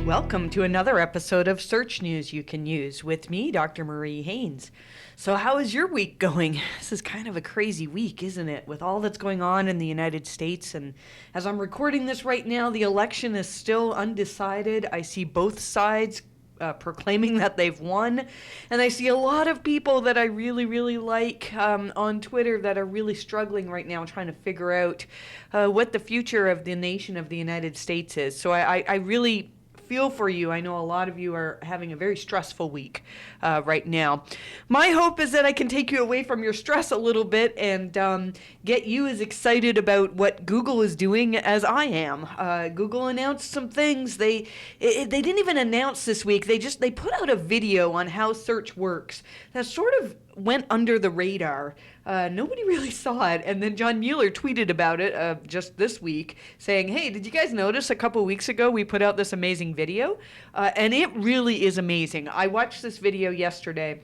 welcome to another episode of Search News You Can Use with me, Dr. Marie Haynes. So how is your week going? This is kind of a crazy week, isn't it? With all that's going on in the United States. And as I'm recording this right now, the election is still undecided. I see both sides proclaiming that they've won. And I see a lot of people that I really like on Twitter that are really struggling right now trying to figure out what the future of the nation of the United States is. So I really feel for you. I know a lot of you are having a very stressful week right now. My hope is that I can take you away from your stress a little bit and get you as excited about what Google is doing as I am. Google announced some things. They didn't even announce this week. They put out a video on how search works that sort of went under the radar. Nobody really saw it. And then John Mueller tweeted about it just this week saying, hey, did you guys notice a couple weeks ago we put out this amazing video? And it really is amazing. I watched this video yesterday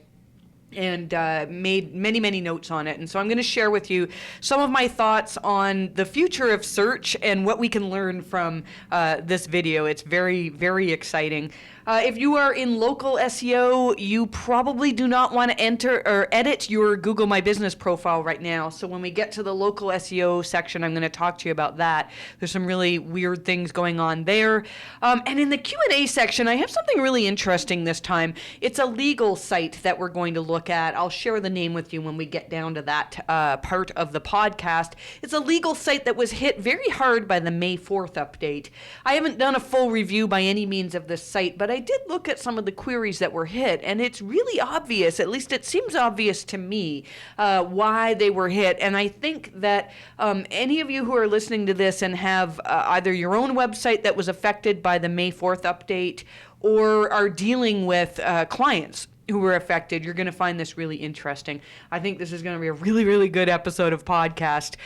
and made many notes on it. And so I'm going to share with you some of my thoughts on the future of search and what we can learn from this video. It's very exciting. If you are in local SEO, you probably do not want to enter or edit your Google My Business profile right now. So when we get to the local SEO section, I'm going to talk to you about that. There's some really weird things going on there. And in the Q&A section, I have something really interesting this time. It's a legal site that we're going to look at. I'll share the name with you when we get down to that part of the podcast. It's a legal site that was hit very hard by the May 4th update. I haven't done a full review by any means of this site, but I did look at some of the queries that were hit, and it's really obvious, at least it seems obvious to me, why they were hit. And I think that any of you who are listening to this and have either your own website that was affected by the May 4th update or are dealing with clients who were affected, you're going to find this really interesting. I think this is going to be a really good episode of podcast.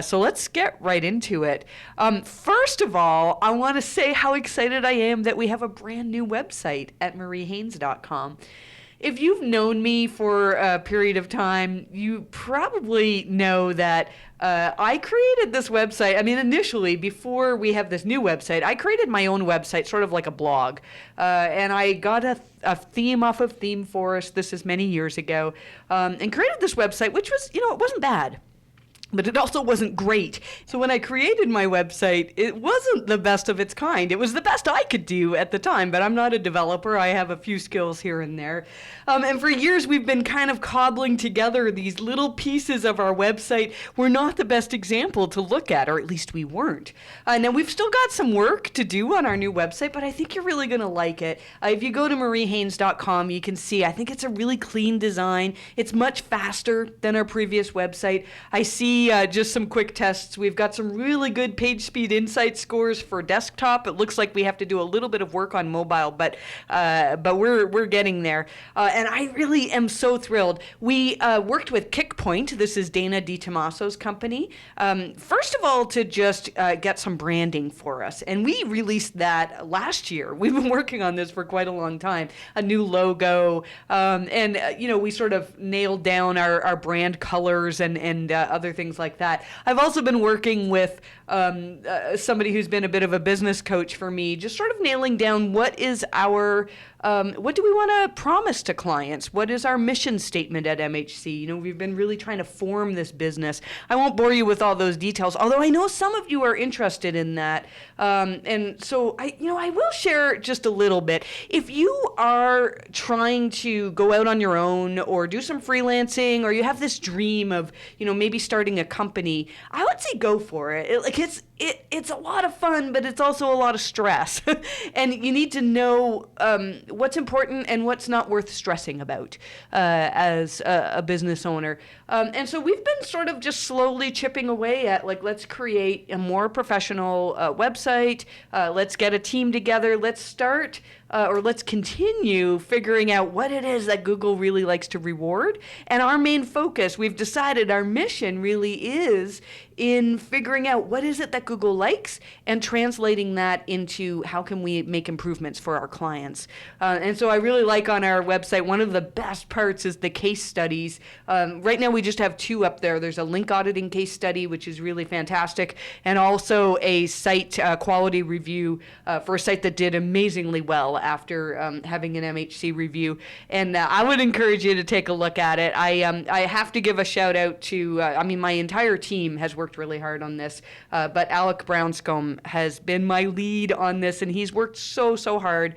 So let's get right into it. First of all, I want to say how excited I am that we have a brand new website at mariehaynes.com. If you've known me for a period of time, you probably know that I created this website. I mean, initially, before we have this new website, I created my own website, sort of like a blog. And I got a theme off of ThemeForest. This is many years ago. And created this website, which was, it wasn't bad. But it also wasn't great. So when I created my website, it wasn't the best of its kind. It was the best I could do at the time, but I'm not a developer. I have a few skills here and there. And for years, we've been kind of cobbling together these little pieces of our website. We're not the best example to look at, or at least we weren't. Now, we've still got some work to do on our new website, but I think you're really going to like it. If you go to mariehaynes.com, you can see, I think it's a really clean design. It's much faster than our previous website. I see just some quick tests. We've got some really good page speed insight scores for desktop. It looks like we have to do a little bit of work on mobile, but we're getting there. And I really am so thrilled. We worked with Kickpoint. This is Dana DiTomaso's company. First of all, to just get some branding for us. And we released that last year. We've been working on this for quite a long time. A new logo. And we sort of nailed down our brand colors and other things like that. I've also been working with somebody who's been a bit of a business coach for me, just sort of nailing down what is our what do we want to promise to clients? What is our mission statement at MHC? We've been really trying to form this business. I won't bore you with all those details, although I know some of you are interested in that. And so I will share just a little bit. If you are trying to go out on your own or do some freelancing, or you have this dream of, maybe starting a company, I would say go for it. It's a lot of fun, but it's also a lot of stress. And you need to know what's important and what's not worth stressing about as a business owner. And so we've been sort of just slowly chipping away at, let's create a more professional website. Let's get a team together. Let's start or let's continue figuring out what it is that Google really likes to reward. And our main focus, we've decided our mission really is in figuring out what is it that Google likes and translating that into how can we make improvements for our clients. And so I really like on our website, one of the best parts is the case studies. Right now we just have 2 up there. There's a link auditing case study, which is really fantastic, and also a site quality review for a site that did amazingly well after having an MHC review. And I would encourage you to take a look at it. I have to give a shout out to, my entire team has worked really hard on this, but Alec Brownscombe has been my lead on this, and he's worked so hard.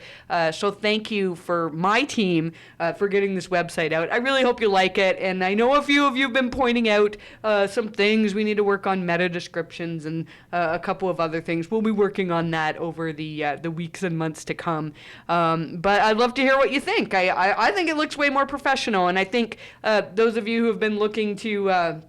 So thank you for my team for getting this website out. I really hope you like it, and I know a few of you have been pointing out some things. We need to work on meta descriptions and a couple of other things. We'll be working on that over the weeks and months to come. But I'd love to hear what you think. I think it looks way more professional, and I think those of you who have been looking to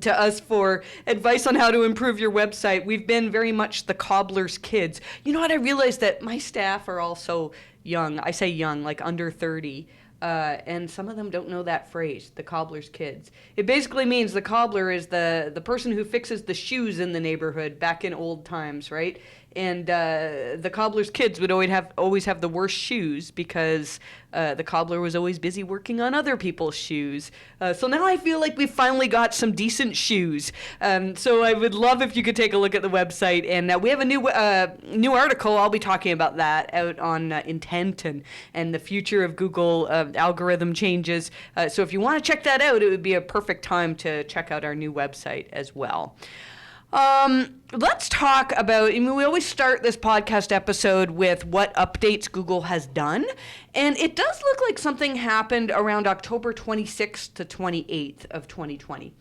us for advice on how to improve your website, we've been very much the cobbler's kids. You know what? I realized that my staff are also young. I say young, like under 30. And some of them don't know that phrase, the cobbler's kids. It basically means the cobbler is the person who fixes the shoes in the neighborhood back in old times, right? And the cobbler's kids would always have the worst shoes because the cobbler was always busy working on other people's shoes. So now I feel like we've finally got some decent shoes. So I would love if you could take a look at the website. And we have a new article. I'll be talking about that out on intent and the future of Google algorithm changes. So if you want to check that out, it would be a perfect time to check out our new website as well. Let's talk about, we always start this podcast episode with what updates Google has done. And it does look like something happened around October 26th to 28th of 2020.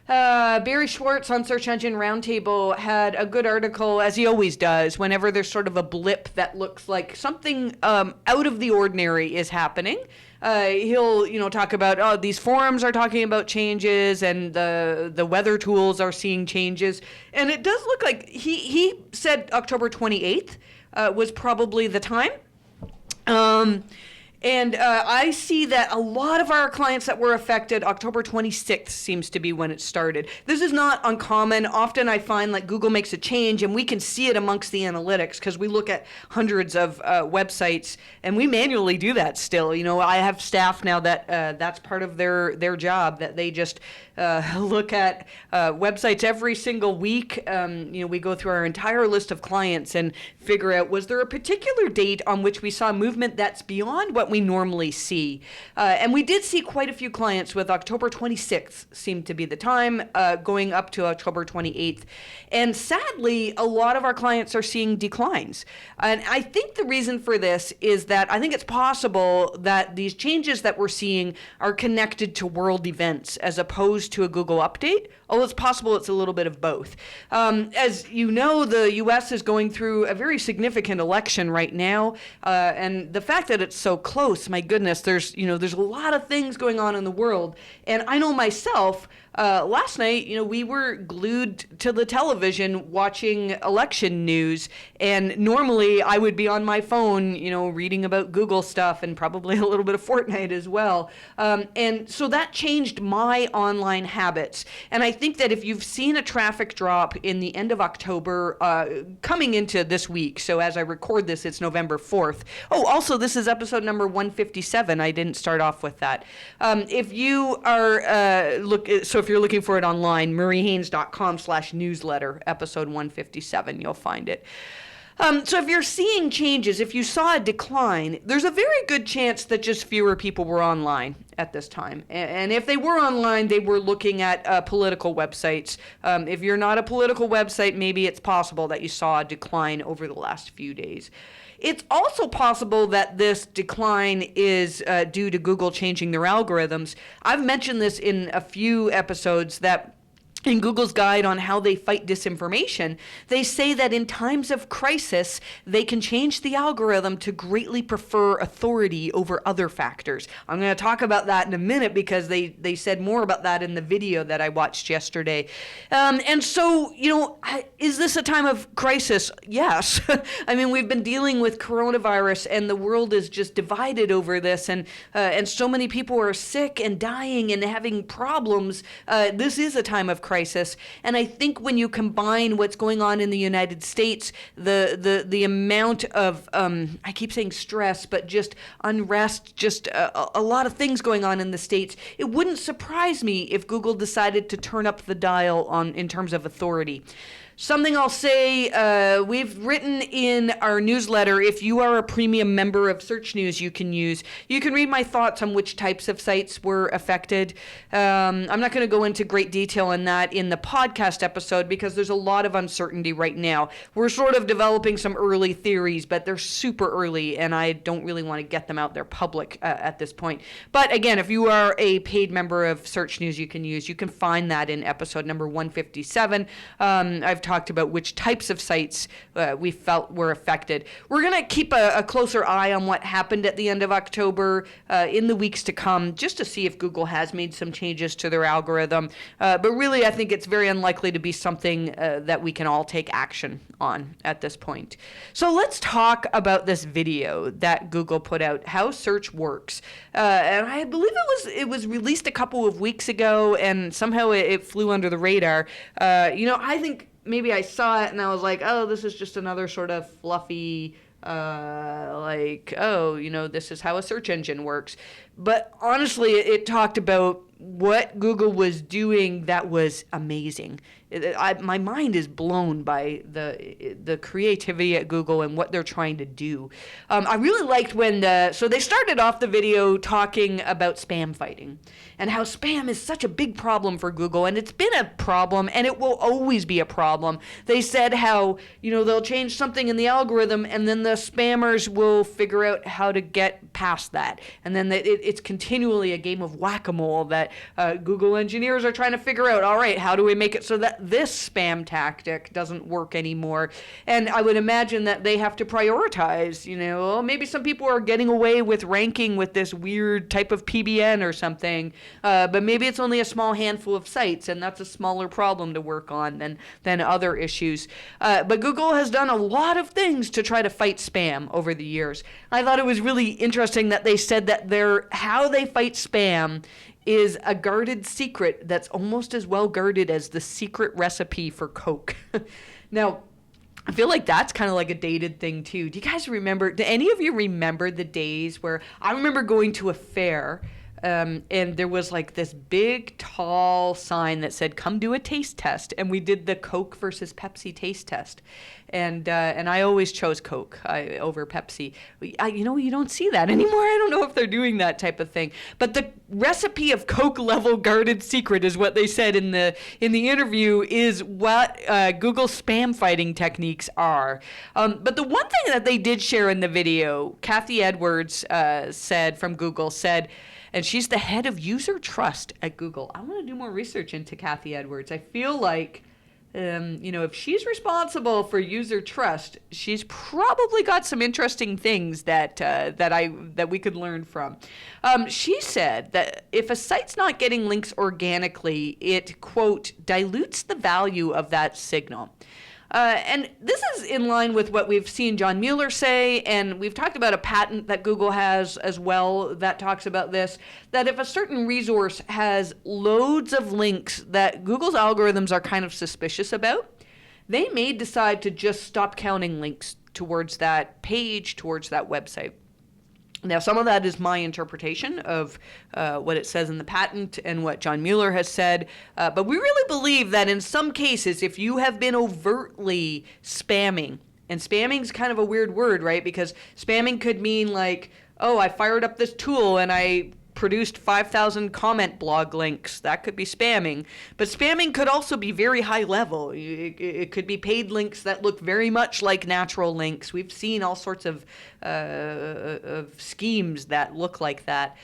Barry Schwartz on Search Engine Roundtable had a good article, as he always does, whenever there's sort of a blip that looks like something out of the ordinary is happening. He'll, talk about, these forums are talking about changes and the weather tools are seeing changes. And it does look like he said October 28th was probably the time. And I see that a lot of our clients that were affected, October 26th seems to be when it started. This is not uncommon. Often I find like Google makes a change and we can see it amongst the analytics because we look at hundreds of websites and we manually do that still. I have staff now that that's part of their job, that they just look at websites every single week. We go through our entire list of clients and figure out, was there a particular date on which we saw movement that's beyond what we normally see? And we did see quite a few clients with October 26th seemed to be the time, going up to October 28th. And sadly, a lot of our clients are seeing declines. And I think the reason for this is that I think it's possible that these changes that we're seeing are connected to world events as opposed to a Google update, although it's possible it's a little bit of both. As you know, the U.S. is going through a very significant election right now, and the fact that it's so close, my goodness, there's a lot of things going on in the world. And I know myself, last night, we were glued to the television watching election news, and normally I would be on my phone, reading about Google stuff and probably a little bit of Fortnite as well. And so that changed my online habits. And I think that if you've seen a traffic drop in the end of October, coming into this week, so as I record this, it's November 4th. Oh, also, this is episode number 157. I didn't start off with that. If you are, if you're looking for it online, mariehaynes.com/newsletter, episode 157, you'll find it. So if you're seeing changes, if you saw a decline, there's a very good chance that just fewer people were online at this time. And if they were online, they were looking at political websites. If you're not a political website, maybe it's possible that you saw a decline over the last few days. It's also possible that this decline is due to Google changing their algorithms. I've mentioned this in a few episodes that in Google's guide on how they fight disinformation, they say that in times of crisis, they can change the algorithm to greatly prefer authority over other factors. I'm going to talk about that in a minute because they said more about that in the video that I watched yesterday. And so, is this a time of crisis? Yes. I mean, we've been dealing with coronavirus and the world is just divided over this, and so many people are sick and dying and having problems. This is a time of crisis. And I think when you combine what's going on in the United States, the amount of, I keep saying stress, but just unrest, just a lot of things going on in the States, it wouldn't surprise me if Google decided to turn up the dial in terms of authority. Something I'll say, we've written in our newsletter, if you are a premium member of Search News you can use, you can read my thoughts on which types of sites were affected. I'm not going to go into great detail on that in the podcast episode because there's a lot of uncertainty right now. We're sort of developing some early theories, but they're super early, and I don't really want to get them out there public at this point. But again, if you are a paid member of Search News you can use, you can find that in episode number 157. I've talked about which types of sites we felt were affected. We're going to keep a closer eye on what happened at the end of October in the weeks to come, just to see if Google has made some changes to their algorithm. But really, I think it's very unlikely to be something that we can all take action on at this point. So let's talk about this video that Google put out, how search works. And I believe it was released a couple of weeks ago, and somehow it flew under the radar. I think maybe I saw it and I was like, oh, this is just another sort of fluffy, this is how a search engine works. But honestly, it talked about what Google was doing that was amazing. My mind is blown by the creativity at Google and what they're trying to do. I really liked when so they started off the video talking about spam fighting and how spam is such a big problem for Google, and it's been a problem and it will always be a problem. They said how, they'll change something in the algorithm and then the spammers will figure out how to get past that. And then it's continually a game of whack-a-mole that Google engineers are trying to figure out, all right, how do we make it so that this spam tactic doesn't work anymore? And I would imagine that they have to prioritize, maybe some people are getting away with ranking with this weird type of PBN or something, but maybe it's only a small handful of sites, and that's a smaller problem to work on than other issues. But Google has done a lot of things to try to fight spam over the years. I thought it was really interesting that they said that how they fight spam is a guarded secret that's almost as well guarded as the secret recipe for Coke. Now, I feel like that's kind of like a dated thing too. Do any of you remember the days where I remember going to a fair and there was like this big tall sign that said, come do a taste test. And we did the Coke versus Pepsi taste test. And I always chose Coke over Pepsi. You don't see that anymore. I don't know if they're doing that type of thing. But the recipe of Coke level guarded secret is what they said in the interview is what Google spam fighting techniques are. But the one thing that they did share in the video, Kathy Edwards from Google said, and she's the head of user trust at Google. I want to do more research into Kathy Edwards. I feel like, if she's responsible for user trust, she's probably got some interesting things that we could learn from. She said that if a site's not getting links organically, it, quote, dilutes the value of that signal. And this is in line with what we've seen John Mueller say, and we've talked about a patent that Google has as well that talks about this, that if a certain resource has loads of links that Google's algorithms are kind of suspicious about, they may decide to just stop counting links towards that page, towards that website. Now, some of that is my interpretation of what it says in the patent and what John Mueller has said, but we really believe that in some cases, if you have been overtly spamming, and spamming is kind of a weird word, right? Because spamming could mean like, oh, I fired up this tool and I produced 5,000 comment blog links. That could be spamming. But spamming could also be very high level. It could be paid links that look very much like natural links. We've seen all sorts of schemes that look like that.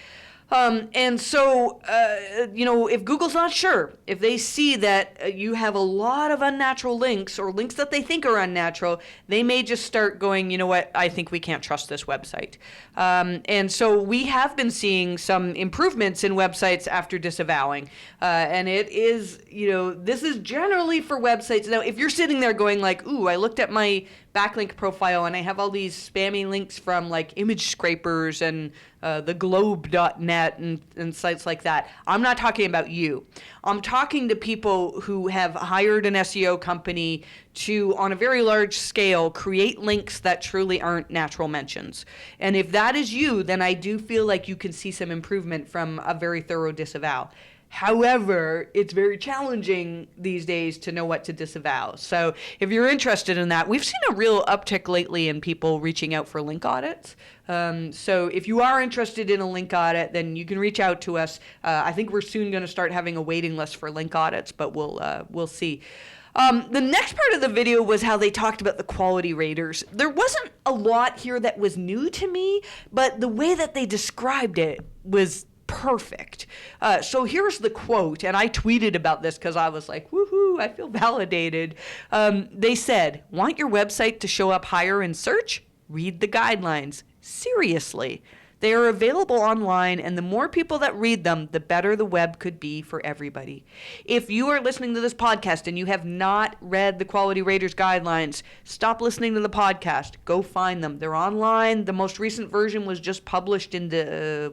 And so, if Google's not sure, if they see that you have a lot of unnatural links or links that they think are unnatural, they may just start going, you know what, I think we can't trust this website. And so we have been seeing some improvements in websites after disavowing. And it is, this is generally for websites. Now, if you're sitting there going like, ooh, I looked at my backlink profile and I have all these spammy links from like image scrapers and theglobe.net and sites like that, I'm not talking about you. I'm talking to people who have hired an SEO company to, on a very large scale, create links that truly aren't natural mentions. And if that is you, then I do feel like you can see some improvement from a very thorough disavow. However, it's very challenging these days to know what to disavow. So if you're interested in that, we've seen a real uptick lately in people reaching out for link audits. So if you are interested in a link audit, then you can reach out to us. I think we're soon going to start having a waiting list for link audits, but we'll see. The next part of the video was how they talked about the quality raters. There wasn't a lot here that was new to me, but the way that they described it was perfect. So here's the quote, and I tweeted about this because I was like, woohoo, I feel validated. They said, want your website to show up higher in search? Read the guidelines. Seriously. They are available online, and the more people that read them, the better the web could be for everybody. If you are listening to this podcast and you have not read the Quality Raters guidelines, stop listening to the podcast. Go find them. They're online. The most recent version was just published in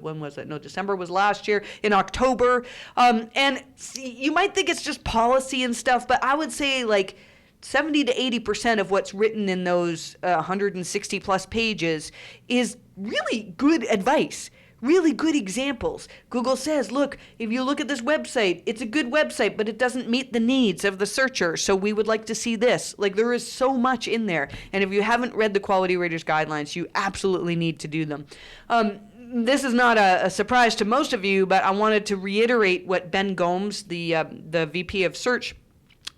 when was it? No, December was last year, in October. And you might think it's just policy and stuff, but I would say like 70 to 80% of what's written in those 160 plus pages is really good advice, really good examples. Google says, look, if you look at this website, it's a good website, but it doesn't meet the needs of the searcher, so we would like to see this. Like, there is so much in there. And if you haven't read the Quality Raters guidelines, you absolutely need to do them. This is not a surprise to most of you, but I wanted to reiterate what Ben Gomes, the VP of Search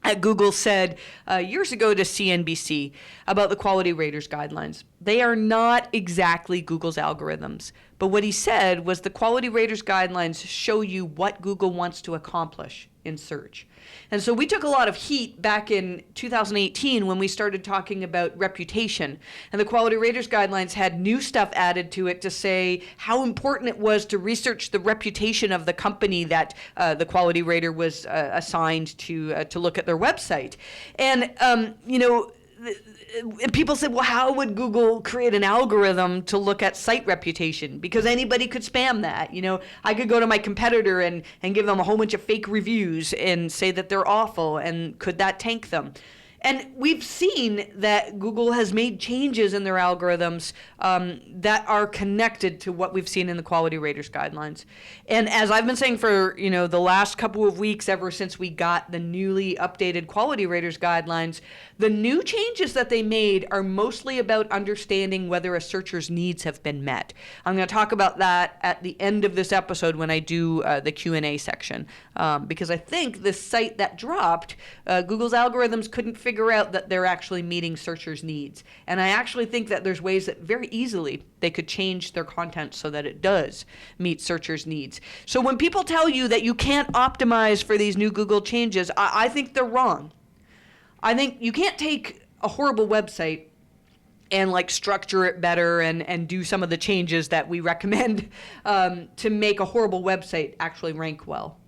at Google, said years ago to CNBC about the Quality Raters guidelines. They are not exactly Google's algorithms, but what he said was the Quality Raters guidelines show you what Google wants to accomplish in search. And so we took a lot of heat back in 2018 when we started talking about reputation. And the Quality Raters guidelines had new stuff added to it to say how important it was to research the reputation of the company that the Quality Rater was assigned to look at their website. And, people said, well, how would Google create an algorithm to look at site reputation? Because anybody could spam that. I could go to my competitor and give them a whole bunch of fake reviews and say that they're awful, and could that tank them? And we've seen that Google has made changes in their algorithms that are connected to what we've seen in the Quality Raters guidelines. And as I've been saying for the last couple of weeks, ever since we got the newly updated Quality Raters guidelines, the new changes that they made are mostly about understanding whether a searcher's needs have been met. I'm going to talk about that at the end of this episode when I do the Q&A section, because I think this site that dropped, Google's algorithms couldn't figure out that they're actually meeting searchers' needs. And I actually think that there's ways that very easily they could change their content so that it does meet searchers' needs. So when people tell you that you can't optimize for these new Google changes, I think they're wrong. I think you can't take a horrible website and structure it better and do some of the changes that we recommend to make a horrible website actually rank well.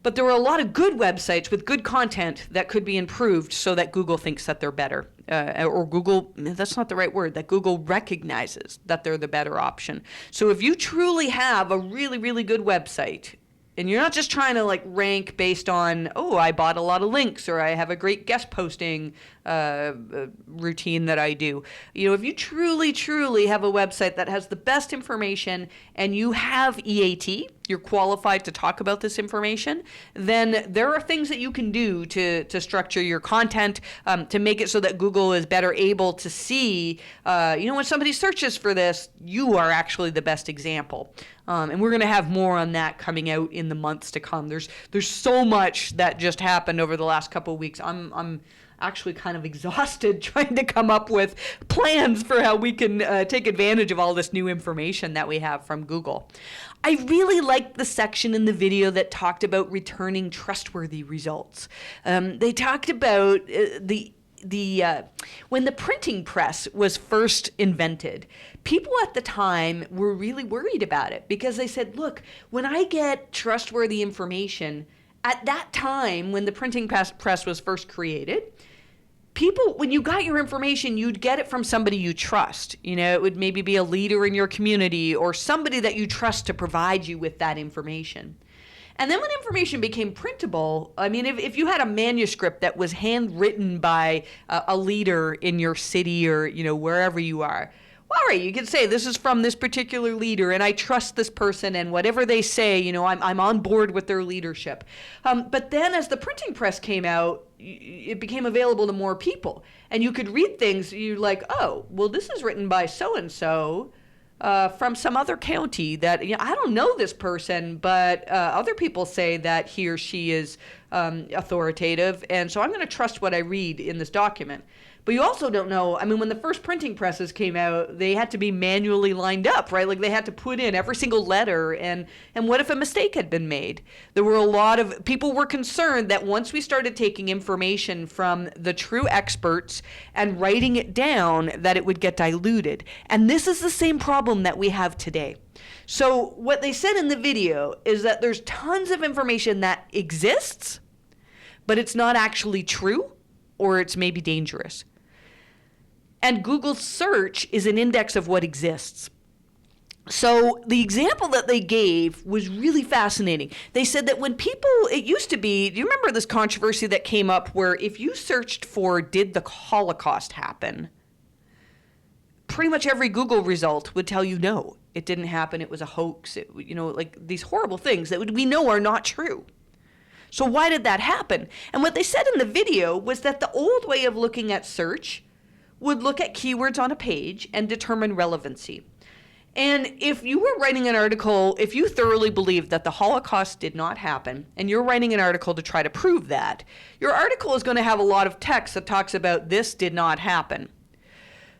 But there are a lot of good websites with good content that could be improved so that Google thinks that they're better. Or Google, that's not the right word, that Google recognizes that they're the better option. So if you truly have a really, really good website, and you're not just trying to rank based on, I bought a lot of links, or I have a great guest posting routine that I do. If you truly, truly have a website that has the best information and you have EAT, you're qualified to talk about this information, then there are things that you can do to structure your content, to make it so that Google is better able to see, when somebody searches for this, you are actually the best example. And we're going to have more on that coming out in the months to come. There's so much that just happened over the last couple of weeks. I'm actually kind of exhausted trying to come up with plans for how we can take advantage of all this new information that we have from Google. I really liked the section in the video that talked about returning trustworthy results. They talked about when the printing press was first invented, people at the time were really worried about it because they said, look, when I get trustworthy information, at that time when the printing press was first created, people, when you got your information, you'd get it from somebody you trust. You know, it would maybe be a leader in your community or somebody that you trust to provide you with that information. And then when information became printable, I mean, if you had a manuscript that was handwritten by a leader in your city or, you know, wherever you are, well, all right, you could say this is from this particular leader and I trust this person and whatever they say, you know, I'm on board with their leadership. But then as the printing press came out, it became available to more people. And you could read things, you're like, oh, well, this is written by so-and-so from some other county that, you know, I don't know this person, but other people say that he or she is authoritative. And so I'm going to trust what I read in this document. But you also don't know, I mean, when the first printing presses came out, they had to be manually lined up, right? Like they had to put in every single letter. And what if a mistake had been made? There were a lot of people were concerned that once we started taking information from the true experts and writing it down, that it would get diluted. And this is the same problem that we have today. So what they said in the video is that there's tons of information that exists, but it's not actually true, or it's maybe dangerous. And Google search is an index of what exists. So the example that they gave was really fascinating. They said that when people, it used to be, do you remember this controversy that came up where if you searched for, did the Holocaust happen? Pretty much every Google result would tell you no, it didn't happen, it was a hoax, you know, like these horrible things that we know are not true. So why did that happen? And what they said in the video was that the old way of looking at search would look at keywords on a page and determine relevancy. And if you were writing an article, if you thoroughly believed that the Holocaust did not happen, and you're writing an article to try to prove that, your article is going to have a lot of text that talks about this did not happen.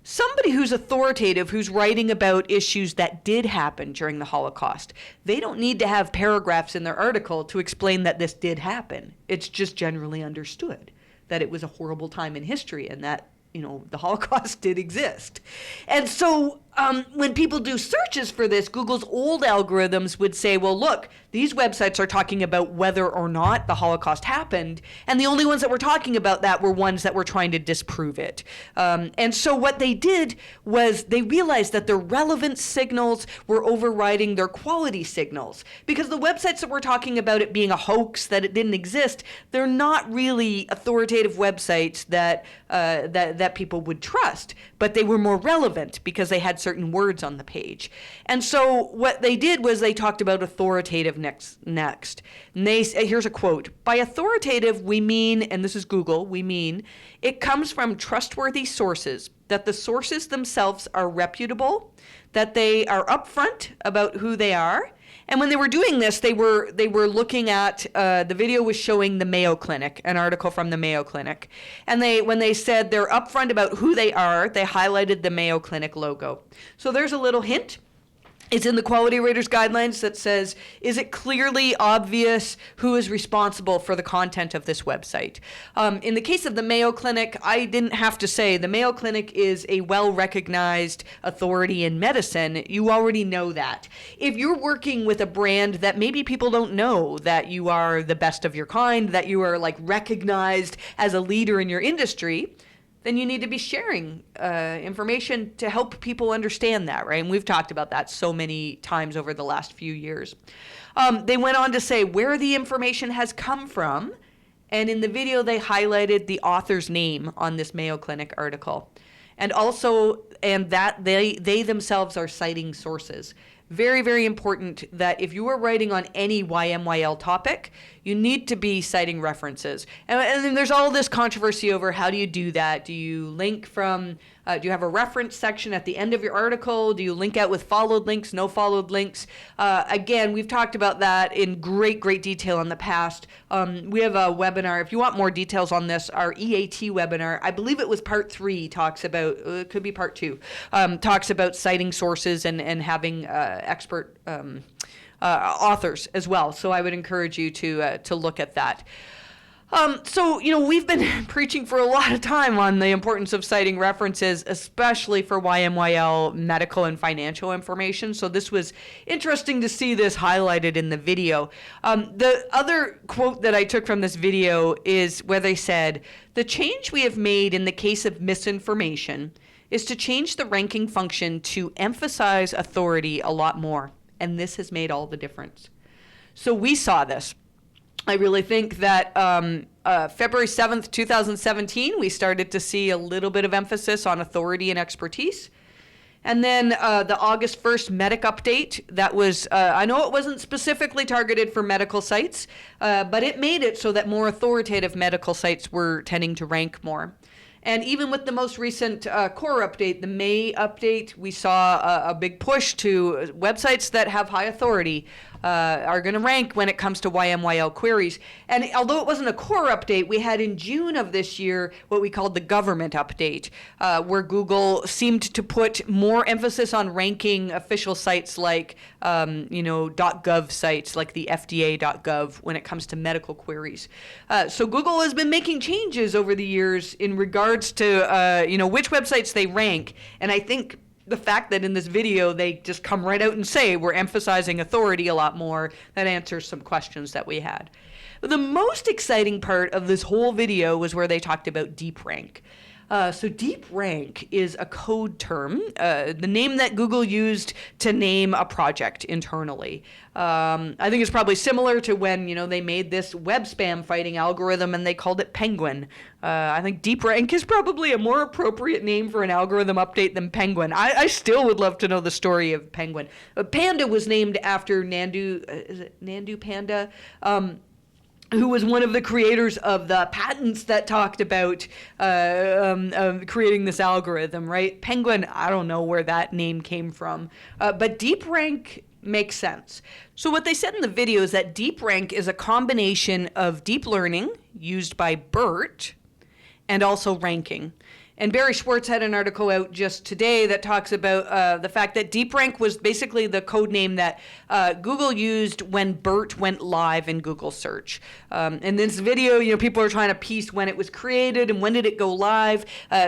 Somebody who's authoritative, who's writing about issues that did happen during the Holocaust, they don't need to have paragraphs in their article to explain that this did happen. It's just generally understood that it was a horrible time in history and that, you know, the Holocaust did exist. And so when people do searches for this, Google's old algorithms would say, well, look, these websites are talking about whether or not the Holocaust happened. And the only ones that were talking about that were ones that were trying to disprove it. And so what they did was they realized that their relevant signals were overriding their quality signals. Because the websites that were talking about it being a hoax, that it didn't exist, they're not really authoritative websites that people would trust. But they were more relevant because they had certain words on the page. And so what they did was they talked about authoritative next. And here's a quote. By authoritative, we mean, and this is Google, we mean, it comes from trustworthy sources, that the sources themselves are reputable, that they are upfront about who they are. And when they were doing this, they were looking at, the video was showing the Mayo Clinic, an article from the Mayo Clinic. And when they said they're upfront about who they are, they highlighted the Mayo Clinic logo. So there's a little hint. It's in the Quality Raters Guidelines that says, is it clearly obvious who is responsible for the content of this website? In the case of the Mayo Clinic, I didn't have to say, the Mayo Clinic is a well-recognized authority in medicine. You already know that. If you're working with a brand that maybe people don't know that you are the best of your kind, that you are like recognized as a leader in your industry, then you need to be sharing information to help people understand that, right? And we've talked about that so many times over the last few years. They went on to say where the information has come from, and in the video they highlighted the author's name on this Mayo Clinic article. And also, and that they themselves are citing sources. Very, very important that if you are writing on any YMYL topic, you need to be citing references. And then there's all this controversy over how do you do that? Do you link from, do you have a reference section at the end of your article? Do you link out with followed links, no followed links? Again, we've talked about that in great, great detail in the past. We have a webinar. If you want more details on this, our EAT webinar, I believe it was part 3, talks about, it could be part 2, talks about citing sources and having expert authors as well. So I would encourage you to look at that. So, we've been preaching for a lot of time on the importance of citing references, especially for YMYL medical and financial information. So this was interesting to see this highlighted in the video. The other quote that I took from this video is where they said, "The change we have made in the case of misinformation is to change the ranking function to emphasize authority a lot more. And this has made all the difference." So we saw this. I really think that February 7th, 2017, we started to see a little bit of emphasis on authority and expertise. And then the August 1st Medic update, that was, I know it wasn't specifically targeted for medical sites, but it made it so that more authoritative medical sites were tending to rank more. And even with the most recent core update, the May update, we saw a big push to websites that have high authority are going to rank when it comes to YMYL queries. And although it wasn't a core update, we had in June of this year what we called the government update, where Google seemed to put more emphasis on ranking official sites like, .gov sites like the FDA.gov when it comes to medical queries. So Google has been making changes over the years in regards to, which websites they rank. And I think the fact that in this video they just come right out and say we're emphasizing authority a lot more, that answers some questions that we had. The most exciting part of this whole video was where they talked about DeepRank. So DeepRank is a code term, the name that Google used to name a project internally. I think it's probably similar to when, they made this web spam fighting algorithm and they called it Penguin. I think DeepRank is probably a more appropriate name for an algorithm update than Penguin. I still would love to know the story of Penguin. Panda was named after Nandu, is it Nandu Panda? Who was one of the creators of the patents that talked about creating this algorithm, right? Penguin, I don't know where that name came from, but DeepRank makes sense. So what they said in the video is that DeepRank is a combination of deep learning used by BERT and also ranking. And Barry Schwartz had an article out just today that talks about the fact that DeepRank was basically the code name that Google used when BERT went live in Google search. In this video, people are trying to piece when it was created and when did it go live,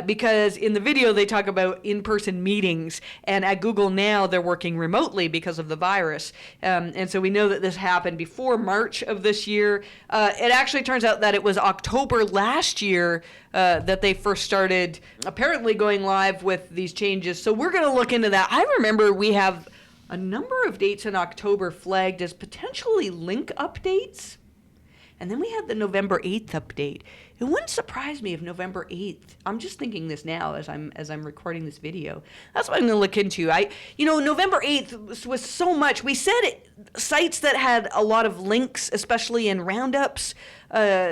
because in the video they talk about in-person meetings, and at Google now they're working remotely because of the virus. And so we know that this happened before March of this year. It actually turns out that it was October last year that they first started apparently going live with these changes. So we're going to look into that. I remember we have a number of dates in October flagged as potentially link updates. And then we had the November 8th update. It wouldn't surprise me if November 8th, I'm just thinking this now as I'm recording this video. That's what I'm going to look into. November 8th was so much. We said sites that had a lot of links, especially in roundups,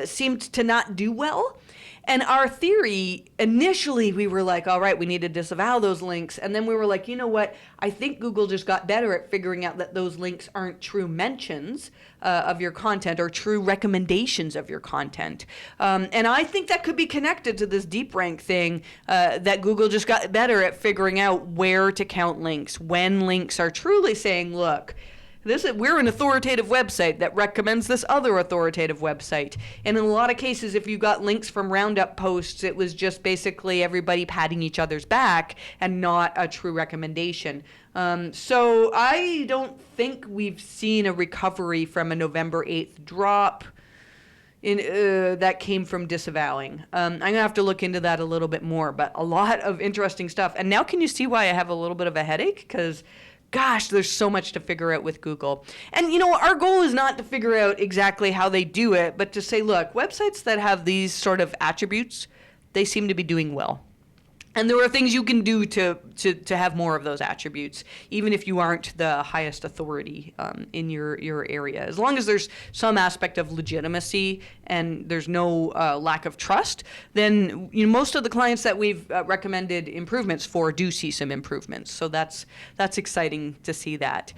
seemed to not do well. And our theory, initially, we were like, all right, we need to disavow those links. And then we were like, you know what? I think Google just got better at figuring out that those links aren't true mentions of your content or true recommendations of your content. And I think that could be connected to this DeepRank thing, that Google just got better at figuring out where to count links, when links are truly saying, look, we're an authoritative website that recommends this other authoritative website. And in a lot of cases, if you got links from Roundup posts, it was just basically everybody patting each other's back and not a true recommendation. So I don't think we've seen a recovery from a November 8th drop that came from disavowing. I'm going to have to look into that a little bit more, but a lot of interesting stuff. And now can you see why I have a little bit of a headache? Because gosh, there's so much to figure out with Google. And our goal is not to figure out exactly how they do it, but to say, look, websites that have these sort of attributes, they seem to be doing well. And there are things you can do to have more of those attributes, even if you aren't the highest authority in your area. As long as there's some aspect of legitimacy and there's no lack of trust, then most of the clients that we've recommended improvements for do see some improvements. So that's exciting to see that.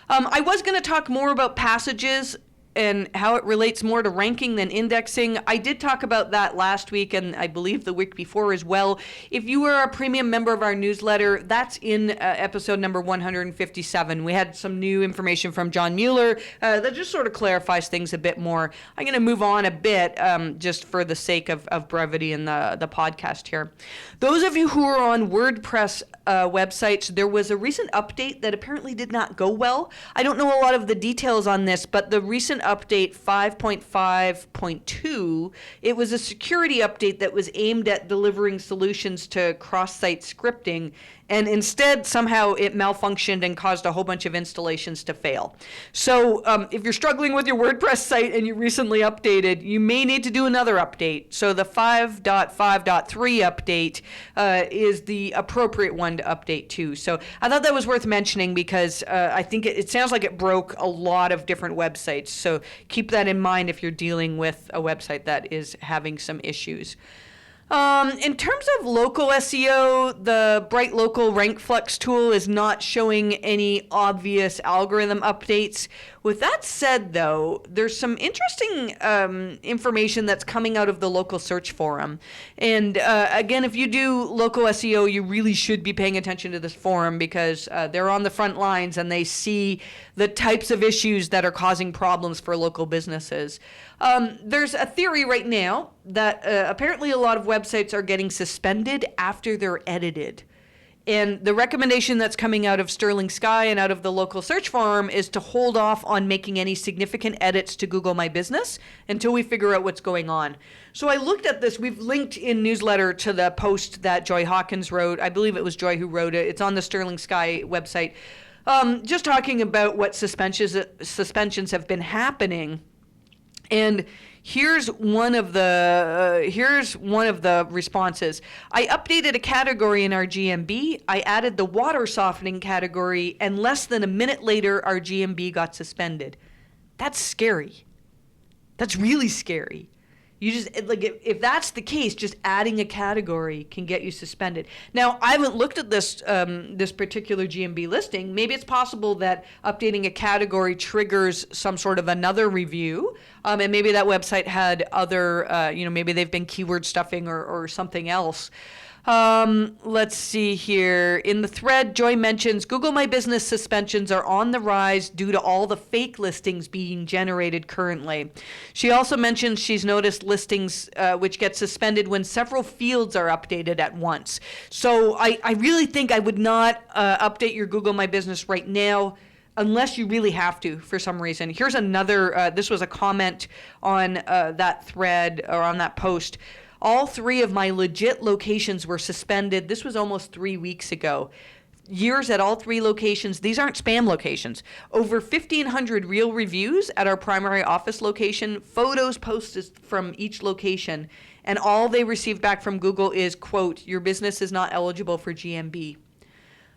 I was going to talk more about passages. and how it relates more to ranking than indexing. I did talk about that last week, and I believe the week before as well. If you are a premium member of our newsletter, that's in episode number 157. We had some new information from John Mueller that just sort of clarifies things a bit more. I'm going to move on a bit just for the sake of brevity in the podcast here. Those of you who are on WordPress websites, there was a recent update that apparently did not go well. I don't know a lot of the details on this, but the recent update 5.5.2, it was a security update that was aimed at delivering solutions to cross-site scripting, and instead somehow it malfunctioned and caused a whole bunch of installations to fail. So if you're struggling with your WordPress site and you recently updated, you may need to do another update. So the 5.5.3 update is the appropriate one to update to. So I thought that was worth mentioning because I think it sounds like it broke a lot of different websites. So keep that in mind if you're dealing with a website that is having some issues. In terms of local SEO, the Bright Local Rank Flex tool is not showing any obvious algorithm updates. With that said, though, there's some interesting information that's coming out of the local search forum. And again, if you do local SEO, you really should be paying attention to this forum because they're on the front lines and they see the types of issues that are causing problems for local businesses. There's a theory right now that apparently a lot of websites are getting suspended after they're edited. And the recommendation that's coming out of Sterling Sky and out of the local search forum is to hold off on making any significant edits to Google My Business until we figure out what's going on. So I looked at this. We've linked in newsletter to the post that Joy Hawkins wrote. I believe it was Joy who wrote it. It's on the Sterling Sky website. Just talking about what suspensions have been happening. And here's one of the responses. I updated a category in our GMB. I added the water softening category, and less than a minute later, our GMB got suspended. That's scary. That's really scary. You just, like, if that's the case, just adding a category can get you suspended. Now, I haven't looked at this this particular GMB listing. Maybe it's possible that updating a category triggers some sort of another review, and maybe that website had other, maybe they've been keyword stuffing or something else. Let's see here. In the thread, Joy mentions Google My Business suspensions are on the rise due to all the fake listings being generated currently. She also mentions she's noticed listings which get suspended when several fields are updated at once. So I really think I would not update your Google My Business right now unless you really have to for some reason. Here's another, this was a comment on that thread or on that post. All 3 of my legit locations were suspended. This was almost 3 weeks ago. Years at all 3 locations. These aren't spam locations. Over 1,500 real reviews at our primary office location, photos posted from each location, and all they received back from Google is, quote, your business is not eligible for GMB.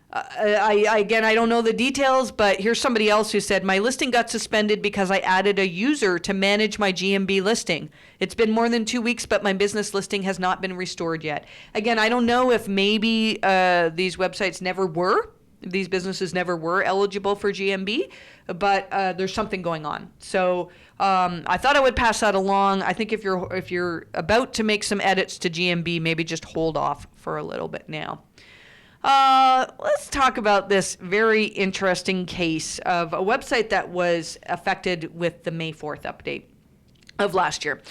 I don't know the details, but here's somebody else who said, my listing got suspended because I added a user to manage my GMB listing. It's been more than 2 weeks, but my business listing has not been restored yet. Again, I don't know if maybe these websites never were, these businesses never were eligible for GMB, but there's something going on. So I thought I would pass that along. I think if you're about to make some edits to GMB, maybe just hold off for a little bit now. Let's talk about this very interesting case of a website that was affected with the May 4th update of last year,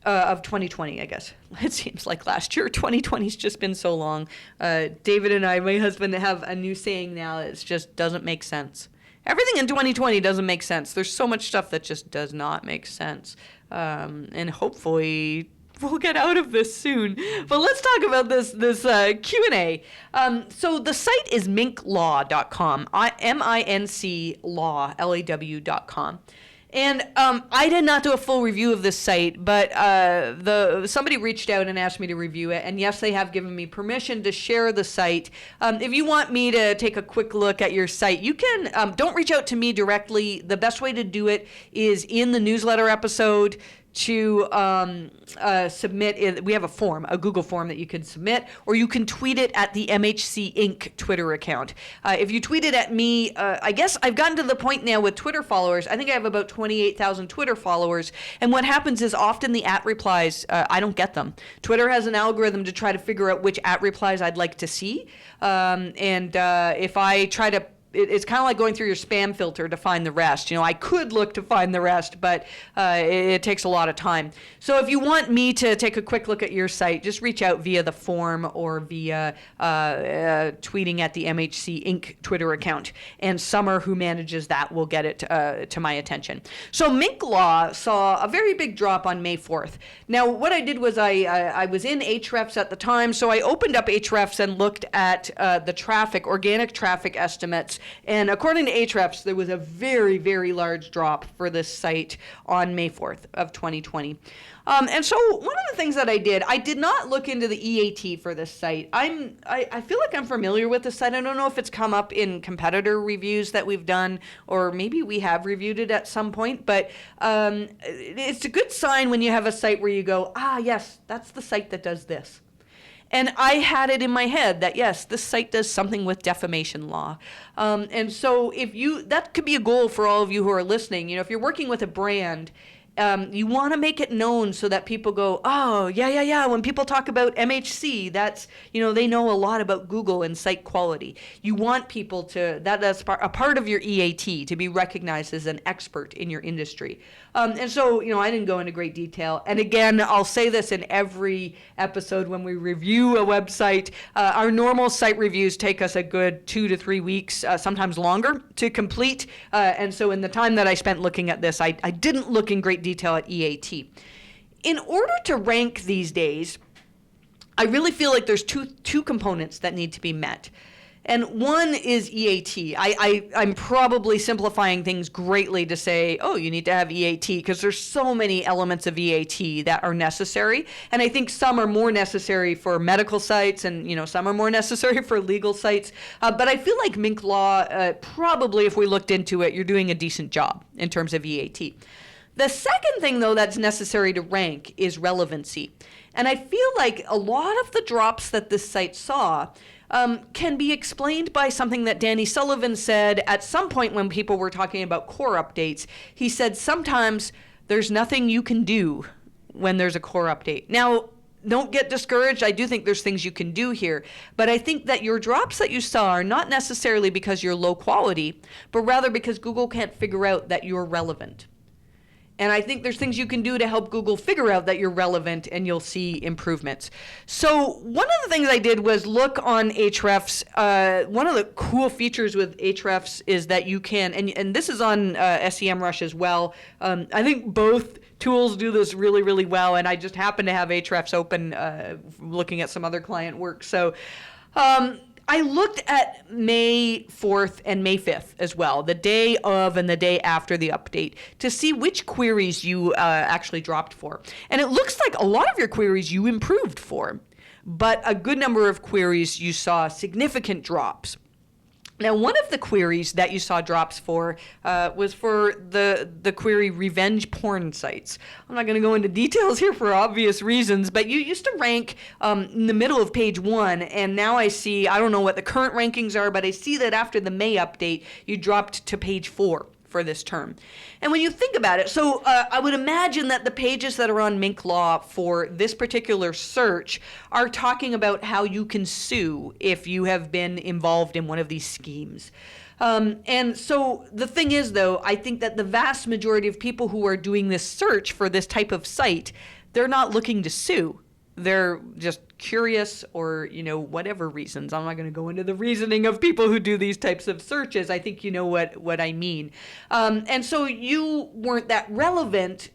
of 2020, I guess. It seems like last year. 2020's just been so long. David and I, my husband, have a new saying now. It just doesn't make sense. Everything in 2020 doesn't make sense. There's so much stuff that just does not make sense. And hopefully we'll get out of this soon. But let's talk about this Q&A. So the site is Mynclaw.com, M-I-N-C law, L-A-W.com. And I did not do a full review of this site, but somebody reached out and asked me to review it. And yes, they have given me permission to share the site. If you want me to take a quick look at your site, you can. Don't reach out to me directly. The best way to do it is in the newsletter episode. to submit. We have a form, a Google form that you can submit, or you can tweet it at the MHC Inc. Twitter account. If you tweet it at me, I guess I've gotten to the point now with Twitter followers. I think I have about 28,000 Twitter followers. And what happens is often the @ replies, I don't get them. Twitter has an algorithm to try to figure out which @ replies I'd like to see. If I try to it's kind of like going through your spam filter to find the rest. I could look to find the rest, but it takes a lot of time. So if you want me to take a quick look at your site, just reach out via the form or via tweeting at the MHC Inc. Twitter account. And Summer, who manages that, will get it to my attention. So Mynclaw saw a very big drop on May 4th. Now, what I did was I was in Ahrefs at the time, so I opened up Ahrefs and looked at the traffic, organic traffic estimates. And according to Ahrefs, there was a very, very large drop for this site on May 4th of 2020. And so one of the things that I did not look into the EAT for this site. I feel like I'm familiar with the site. I don't know if it's come up in competitor reviews that we've done, or maybe we have reviewed it at some point, but it's a good sign when you have a site where you go, yes, that's the site that does this. And I had it in my head that, yes, this site does something with defamation law. And so that could be a goal for all of you who are listening. If you're working with a brand, you want to make it known so that people go, oh, yeah. When people talk about MHC, that's, they know a lot about Google and site quality. You want people that's a part of your EAT, to be recognized as an expert in your industry. And so, I didn't go into great detail. And again, I'll say this in every episode when we review a website. Our normal site reviews take us a good 2 to 3 weeks, sometimes longer, to complete. And so in the time that I spent looking at this, I didn't look in great detail at EAT. In order to rank these days, I really feel like there's two components that need to be met. And one is EAT. I'm probably simplifying things greatly to say, you need to have EAT, because there's so many elements of EAT that are necessary. And I think some are more necessary for medical sites, and some are more necessary for legal sites. But I feel like Mynclaw, probably if we looked into it, you're doing a decent job in terms of EAT. The second thing, though, that's necessary to rank is relevancy. And I feel like a lot of the drops that this site saw can be explained by something that Danny Sullivan said at some point when people were talking about core updates. He said sometimes there's nothing you can do when there's a core update. Now, don't get discouraged. I do think there's things you can do here. But I think that your drops that you saw are not necessarily because you're low quality, but rather because Google can't figure out that you're relevant. And I think there's things you can do to help Google figure out that you're relevant, and you'll see improvements. So one of the things I did was look on Ahrefs. One of the cool features with Ahrefs is that you can, and this is on SEMrush as well. I think both tools do this really, really well, and I just happen to have Ahrefs open looking at some other client work. So I looked at May 4th and May 5th as well, the day of and the day after the update, to see which queries you actually dropped for. And it looks like a lot of your queries you improved for, but a good number of queries you saw significant drops. Now, one of the queries that you saw drops for was for the query revenge porn sites. I'm not going to go into details here for obvious reasons, but you used to rank in the middle of page 1, and now I see, I don't know what the current rankings are, but I see that after the May update, you dropped to page 4 for this term. And when you think about it, so I would imagine that the pages that are on Mynclaw for this particular search are talking about how you can sue if you have been involved in one of these schemes. And so the thing is, though, I think that the vast majority of people who are doing this search for this type of site, they're not looking to sue. They're just curious, or, whatever reasons. I'm not going to go into the reasoning of people who do these types of searches. I think you know what I mean. And so you weren't that relevant.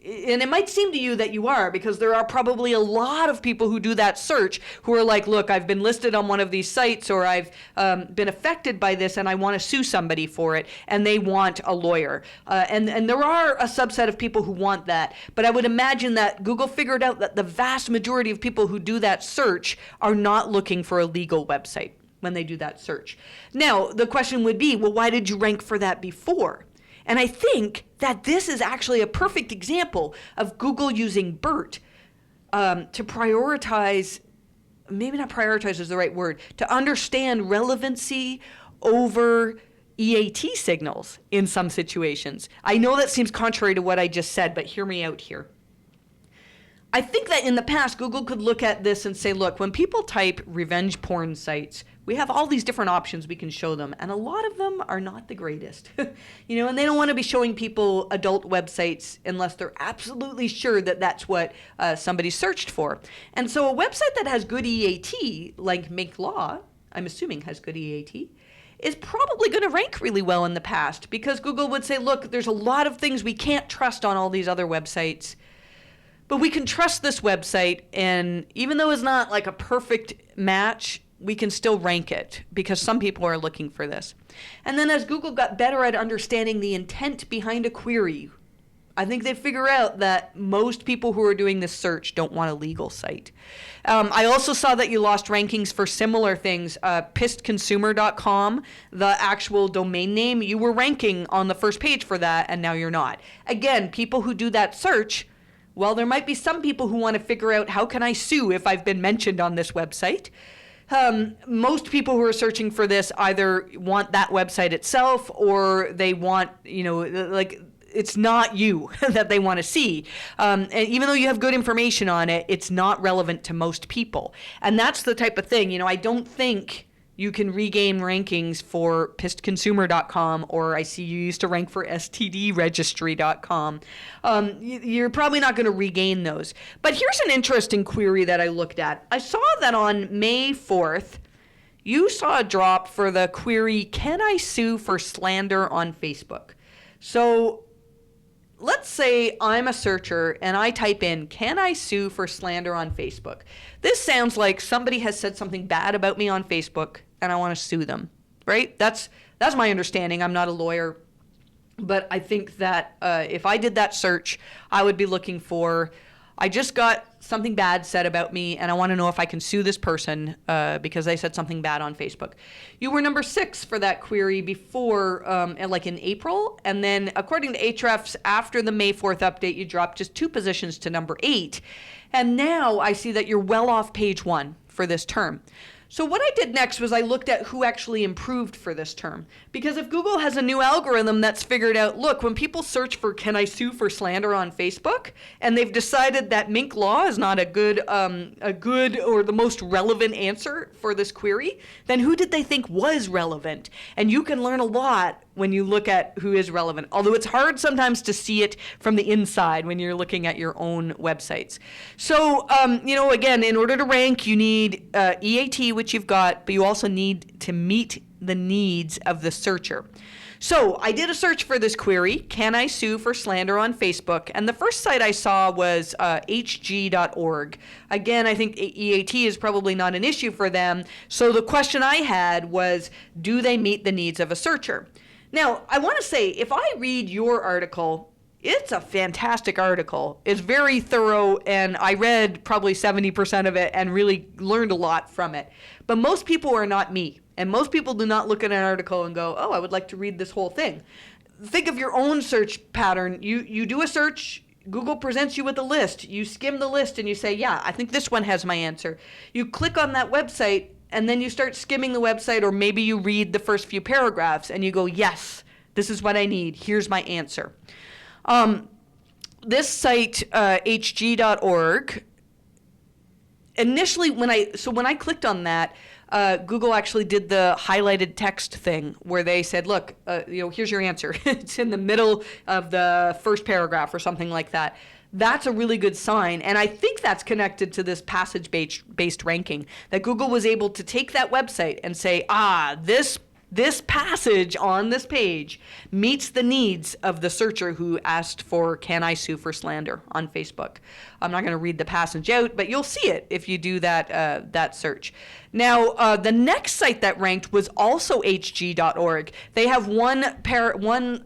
And it might seem to you that you are, because there are probably a lot of people who do that search who are like, look, I've been listed on one of these sites, or I've been affected by this and I want to sue somebody for it, and they want a lawyer. And there are a subset of people who want that. But I would imagine that Google figured out that the vast majority of people who do that search are not looking for a legal website when they do that search. Now, the question would be, well, why did you rank for that before? And I think that this is actually a perfect example of Google using BERT to prioritize, maybe not prioritize is the right word, to understand relevancy over EAT signals in some situations. I know that seems contrary to what I just said, but hear me out here. I think that in the past, Google could look at this and say, look, when people type revenge porn sites, we have all these different options we can show them, and a lot of them are not the greatest. And they don't want to be showing people adult websites unless they're absolutely sure that that's what somebody searched for. And so a website that has good EAT, like Mynclaw, I'm assuming has good EAT, is probably going to rank really well in the past, because Google would say, look, there's a lot of things we can't trust on all these other websites, but we can trust this website, and even though it's not like a perfect match, we can still rank it because some people are looking for this. And then as Google got better at understanding the intent behind a query, I think they figure out that most people who are doing this search don't want a legal site. I also saw that you lost rankings for similar things. pissedconsumer.com, the actual domain name, you were ranking on the first page for that, and now you're not. Again, people who do that search, well, there might be some people who want to figure out, how can I sue if I've been mentioned on this website? Most people who are searching for this either want that website itself, or they want, it's not you that they want to see. And even though you have good information on it, it's not relevant to most people. And that's the type of thing, I don't think you can regain rankings for pissedconsumer.com, or I see you used to rank for stdregistry.com. You're probably not going to regain those. But here's an interesting query that I looked at. I saw that on May 4th, you saw a drop for the query, can I sue for slander on Facebook? So let's say I'm a searcher and I type in, can I sue for slander on Facebook? This sounds like somebody has said something bad about me on Facebook and I want to sue them, right? That's my understanding. I'm not a lawyer, but I think that if I did that search, I would be looking for, I just got something bad said about me and I want to know if I can sue this person because they said something bad on Facebook. You were number 6 for that query before, like in April. And then according to Ahrefs, after the May 4th update, you dropped just 2 positions to number 8. And now I see that you're well off page 1 for this term. So what I did next was I looked at who actually improved for this term. Because if Google has a new algorithm that's figured out, look, when people search for can I sue for slander on Facebook, and they've decided that Mynclaw is not a good or the most relevant answer for this query, then who did they think was relevant? And you can learn a lot when you look at who is relevant, although it's hard sometimes to see it from the inside when you're looking at your own websites. So, again, in order to rank, you need EAT, which you've got, but you also need to meet the needs of the searcher. So I did a search for this query, can I sue for slander on Facebook? And the first site I saw was hg.org. Again, I think EAT is probably not an issue for them. So the question I had was, do they meet the needs of a searcher? Now, I want to say, if I read your article, it's a fantastic article. It's very thorough, and I read probably 70% of it and really learned a lot from it. But most people are not me, and most people do not look at an article and go, oh, I would like to read this whole thing. Think of your own search pattern. You do a search, Google presents you with a list. You skim the list and you say, yeah, I think this one has my answer. You click on that website, and then you start skimming the website, or maybe you read the first few paragraphs and you go, yes, this is what I need. Here's my answer. This site, hg.org, initially when I clicked on that, Google actually did the highlighted text thing where they said, look, here's your answer. It's in the middle of the first paragraph or something like that. That's a really good sign. And I think that's connected to this passage-based ranking, that Google was able to take that website and say, this passage on this page meets the needs of the searcher who asked for, can I sue for slander on Facebook? I'm not going to read the passage out, but you'll see it if you do that search. Now, the next site that ranked was also hg.org. They have one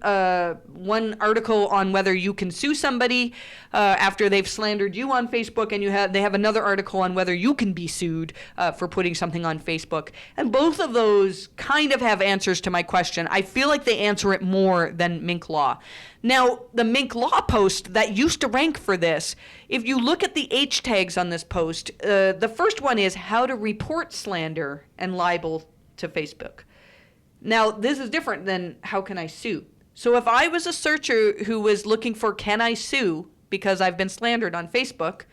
article on whether you can sue somebody after they've slandered you on Facebook, and they have another article on whether you can be sued for putting something on Facebook. And both of those kind of have answers to my question. I feel like they answer it more than Mynclaw. Now, the Mynclaw post that used to rank for this, if you look at the H tags on this post, the first one is how to report slander and libel to Facebook. Now, this is different than how can I sue. So if I was a searcher who was looking for can I sue because I've been slandered on Facebook,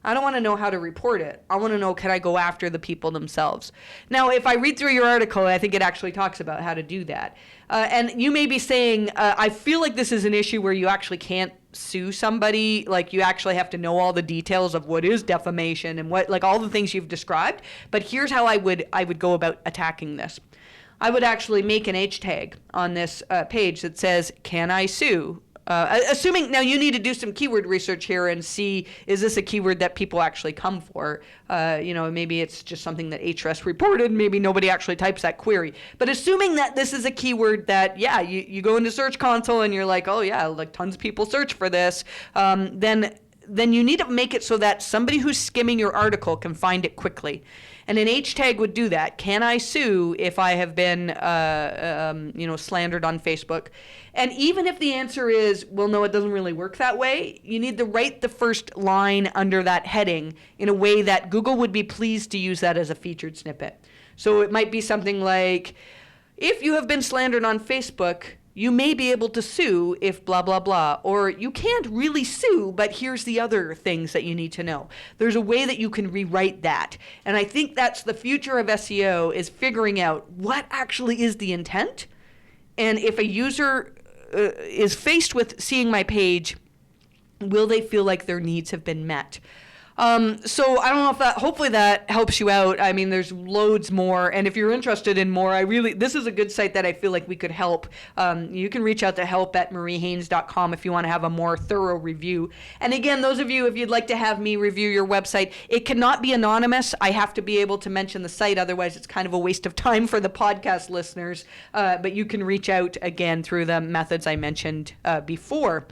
I don't want to know how to report it. I want to know, can I go after the people themselves? Now, if I read through your article, I think it actually talks about how to do that. And you may be saying, I feel like this is an issue where you actually can't sue somebody. Like, you actually have to know all the details of what is defamation and what, like, all the things you've described. But here's how I would go about attacking this. I would actually make an H tag on this page that says, can I sue? Assuming, now you need to do some keyword research here and see, is this a keyword that people actually come for? Maybe it's just something that Ahrefs reported, maybe nobody actually types that query. But assuming that this is a keyword that, yeah, you go into Search Console and you're like, oh yeah, like tons of people search for this, then you need to make it so that somebody who's skimming your article can find it quickly. And an H tag would do that. Can I sue if I have been, slandered on Facebook? And even if the answer is, well, no, it doesn't really work that way, you need to write the first line under that heading in a way that Google would be pleased to use that as a featured snippet. So it might be something like, if you have been slandered on Facebook, you may be able to sue if blah, blah, blah. Or you can't really sue, but here's the other things that you need to know. There's a way that you can rewrite that. And I think that's the future of SEO, is figuring out what actually is the intent. And if a user is faced with seeing my page, will they feel like their needs have been met? So I don't know if hopefully that helps you out. I mean, there's loads more. And if you're interested in more, this is a good site that I feel like we could help. You can reach out to help@mariehaynes.com if you want to have a more thorough review. And again, those of you, if you'd like to have me review your website, it cannot be anonymous. I have to be able to mention the site. Otherwise, it's kind of a waste of time for the podcast listeners. But you can reach out again through the methods I mentioned before.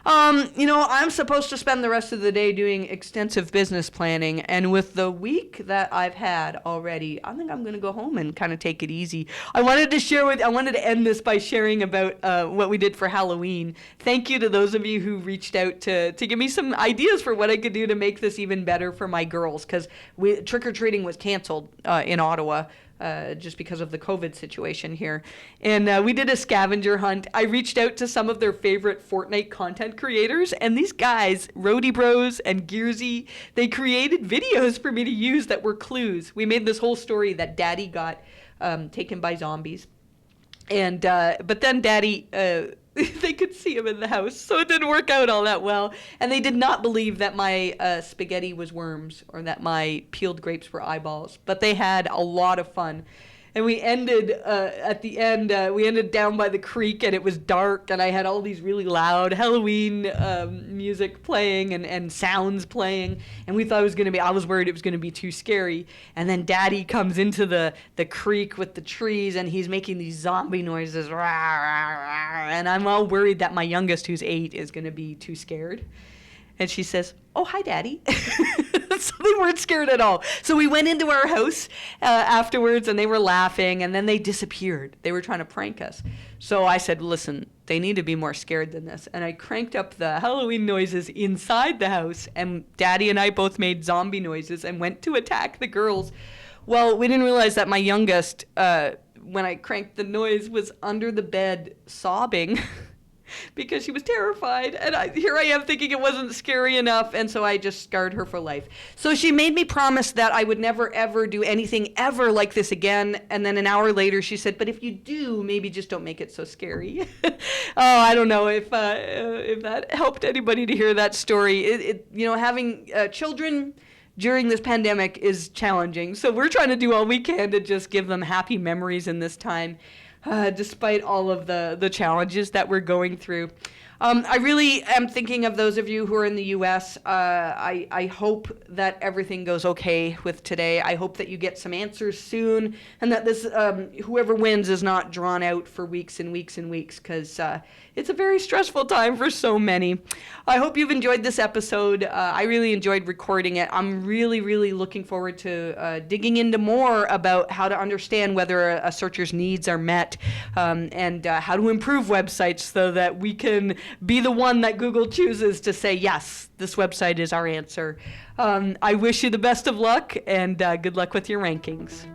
I'm supposed to spend the rest of the day doing extensive business planning, and with the week that I've had already, I think I'm going to go home and kind of take it easy. I wanted to end this by sharing about what we did for Halloween. Thank you to those of you who reached out to give me some ideas for what I could do to make this even better for my girls, because trick-or-treating was canceled in Ottawa. Just because of the COVID situation here. And we did a scavenger hunt. I reached out to some of their favorite Fortnite content creators, and these guys, Roadie Bros and Gearsy, they created videos for me to use that were clues. We made this whole story that Daddy got taken by zombies. And but then Daddy, they could see him in the house, so it didn't work out all that well. And they did not believe that my spaghetti was worms or that my peeled grapes were eyeballs. But they had a lot of fun. And we ended, at the end, we ended down by the creek, and it was dark, and I had all these really loud Halloween music playing and sounds playing, and we thought I was worried it was going to be too scary. And then Daddy comes into the creek with the trees, and he's making these zombie noises, rah, rah, rah, and I'm all worried that my youngest, who's 8, is going to be too scared. And she says, "Oh, hi, Daddy." So they weren't scared at all. So we went into our house afterwards, and they were laughing, and then they disappeared. They were trying to prank us. So I said, listen, they need to be more scared than this. And I cranked up the Halloween noises inside the house, and Daddy and I both made zombie noises and went to attack the girls. Well, we didn't realize that my youngest, when I cranked the noise, was under the bed sobbing. Because she was terrified, and here I am thinking it wasn't scary enough, and so I just scarred her for life. So she made me promise that I would never, ever do anything ever like this again, and then an hour later she said, but if you do, maybe just don't make it so scary. I don't know if that helped anybody to hear that story. Having children during this pandemic is challenging, so we're trying to do all we can to just give them happy memories in this time. Despite all of the challenges that we're going through. I really am thinking of those of you who are in the U.S. I hope that everything goes okay with today. I hope that you get some answers soon, and that this whoever wins is not drawn out for weeks and weeks and weeks, because it's a very stressful time for so many. I hope you've enjoyed this episode. I really enjoyed recording it. I'm really, really looking forward to digging into more about how to understand whether a searcher's needs are met, and how to improve websites so that we can be the one that Google chooses to say, yes, this website is our answer. I wish you the best of luck, and good luck with your rankings.